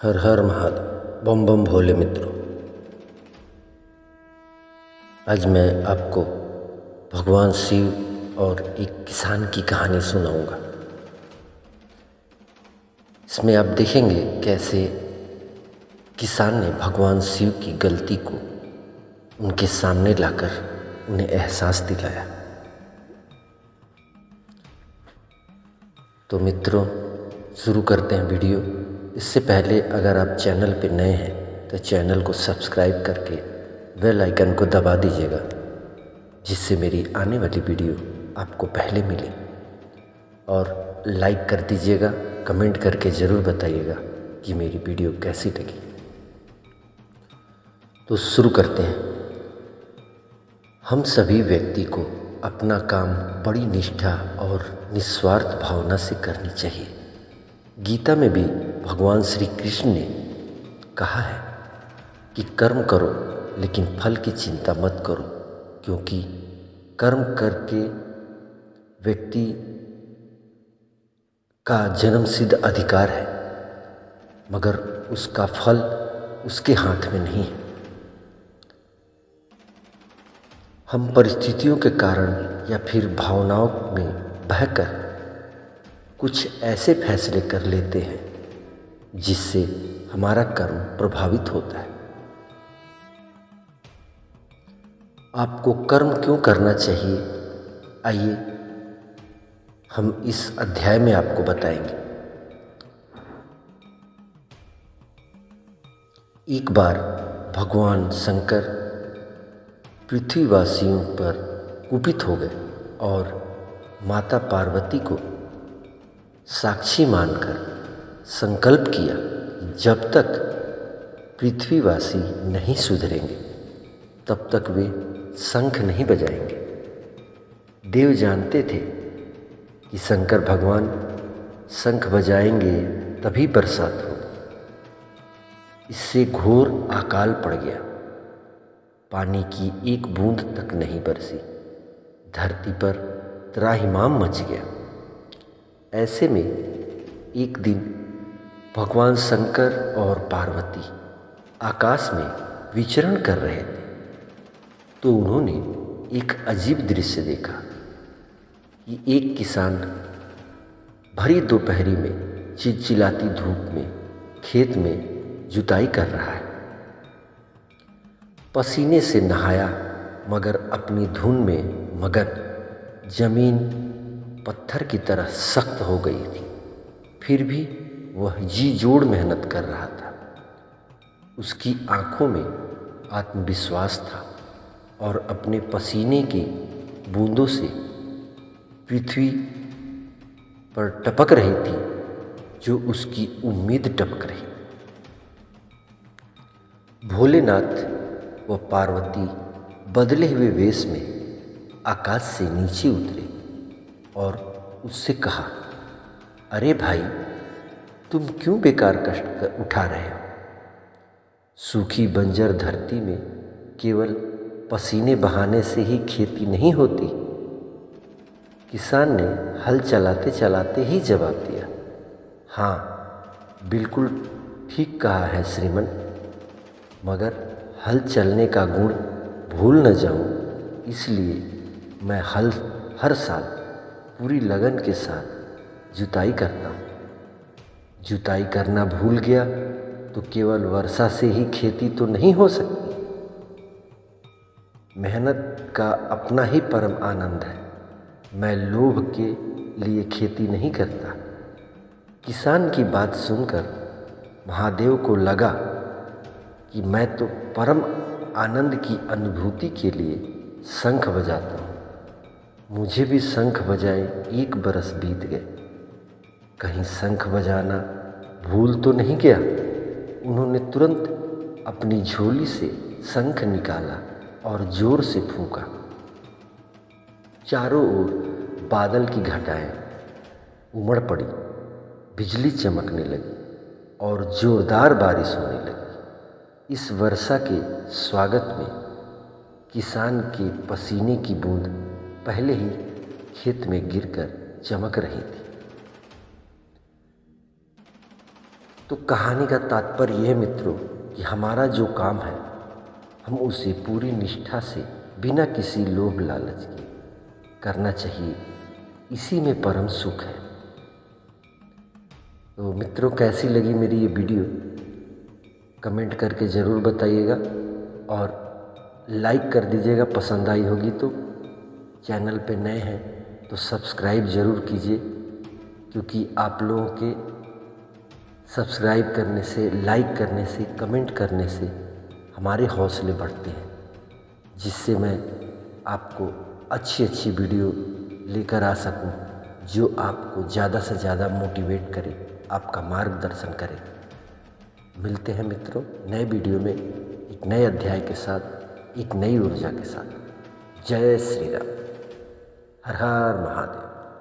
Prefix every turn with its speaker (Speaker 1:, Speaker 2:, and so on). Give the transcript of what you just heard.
Speaker 1: हर हर महादेव, बम बम भोले मित्रों। आज मैं आपको भगवान शिव और एक किसान की कहानी सुनाऊंगा। इसमें आप देखेंगे कैसे किसान ने भगवान शिव की गलती को उनके सामने लाकर उन्हें एहसास दिलाया। तो मित्रों, शुरू करते हैं वीडियो। इससे पहले अगर आप चैनल पर नए हैं तो चैनल को सब्सक्राइब करके बेल आइकन को दबा दीजिएगा, जिससे मेरी आने वाली वीडियो आपको पहले मिले। और लाइक कर दीजिएगा, कमेंट करके ज़रूर बताइएगा कि मेरी वीडियो कैसी लगी। तो शुरू करते हैं। हम सभी व्यक्ति को अपना काम बड़ी निष्ठा और निस्वार्थ भावना से करनी चाहिए। गीता में भी भगवान श्री कृष्ण ने कहा है कि कर्म करो लेकिन फल की चिंता मत करो, क्योंकि कर्म करके व्यक्ति का जन्मसिद्ध अधिकार है, मगर उसका फल उसके हाथ में नहीं है। हम परिस्थितियों के कारण या फिर भावनाओं में बहकर कुछ ऐसे फैसले कर लेते हैं जिससे हमारा कर्म प्रभावित होता है। आपको कर्म क्यों करना चाहिए, आइए हम इस अध्याय में आपको बताएंगे। एक बार भगवान शंकर पृथ्वीवासियों पर कुपित हो गए और माता पार्वती को साक्षी मानकर संकल्प किया कि जब तक पृथ्वीवासी नहीं सुधरेंगे तब तक वे शंख नहीं बजाएंगे। देव जानते थे कि शंकर भगवान शंख बजाएंगे तभी बरसात होगी। इससे घोर अकाल पड़ गया। पानी की एक बूंद तक नहीं बरसी। धरती पर त्राहिमाम मच गया। ऐसे में एक दिन भगवान शंकर और पार्वती आकाश में विचरण कर रहे थे, तो उन्होंने एक अजीब दृश्य देखा कि एक किसान भरी दोपहरी में चिलचिलाती धूप में खेत में जुताई कर रहा है। पसीने से नहाया मगर अपनी धुन में मगन। जमीन पत्थर की तरह सख्त हो गई थी, फिर भी वह जी जोड़ मेहनत कर रहा था। उसकी आंखों में आत्मविश्वास था और अपने पसीने की बूंदों से पृथ्वी पर टपक रही थी जो उसकी उम्मीद टपक रही। भोलेनाथ व पार्वती बदले हुए वेश में आकाश से नीचे उतरे और उससे कहा, अरे भाई, तुम क्यों बेकार कष्ट उठा रहे हो? सूखी बंजर धरती में केवल पसीने बहाने से ही खेती नहीं होती। किसान ने हल चलाते चलाते ही जवाब दिया, हाँ, बिल्कुल ठीक कहा है श्रीमान, मगर हल चलने का गुण भूल न जाऊं, इसलिए मैं हर साल पूरी लगन के साथ जुताई करता हूँ। जुताई करना भूल गया तो केवल वर्षा से ही खेती तो नहीं हो सकती। मेहनत का अपना ही परम आनंद है। मैं लोभ के लिए खेती नहीं करता। किसान की बात सुनकर महादेव को लगा कि मैं तो परम आनंद की अनुभूति के लिए शंख बजाता हूँ। मुझे भी शंख बजाए 1 बरस बीत गए। कहीं शंख बजाना भूल तो नहीं गया? उन्होंने तुरंत अपनी झोली से शंख निकाला और जोर से फूंका। चारों ओर बादल की घटाएं उमड़ पड़ी, बिजली चमकने लगी और जोरदार बारिश होने लगी। इस वर्षा के स्वागत में किसान के पसीने की बूंद पहले ही खेत में गिरकर चमक रही थी। तो कहानी का तात्पर्य यह मित्रों कि हमारा जो काम है हम उसे पूरी निष्ठा से बिना किसी लोभ लालच के करना चाहिए, इसी में परम सुख है। तो मित्रों कैसी लगी मेरी ये वीडियो कमेंट करके ज़रूर बताइएगा और लाइक कर दीजिएगा पसंद आई होगी तो। चैनल पे नए हैं तो सब्सक्राइब ज़रूर कीजिए, क्योंकि आप लोगों के सब्सक्राइब करने से, लाइक करने से, कमेंट करने से हमारे हौसले बढ़ते हैं, जिससे मैं आपको अच्छी अच्छी वीडियो लेकर आ सकूं जो आपको ज़्यादा से ज़्यादा मोटिवेट करे, आपका मार्गदर्शन करे। मिलते हैं मित्रों नए वीडियो में एक नए अध्याय के साथ, एक नई ऊर्जा के साथ। जय श्री राम। हर हर महादेव।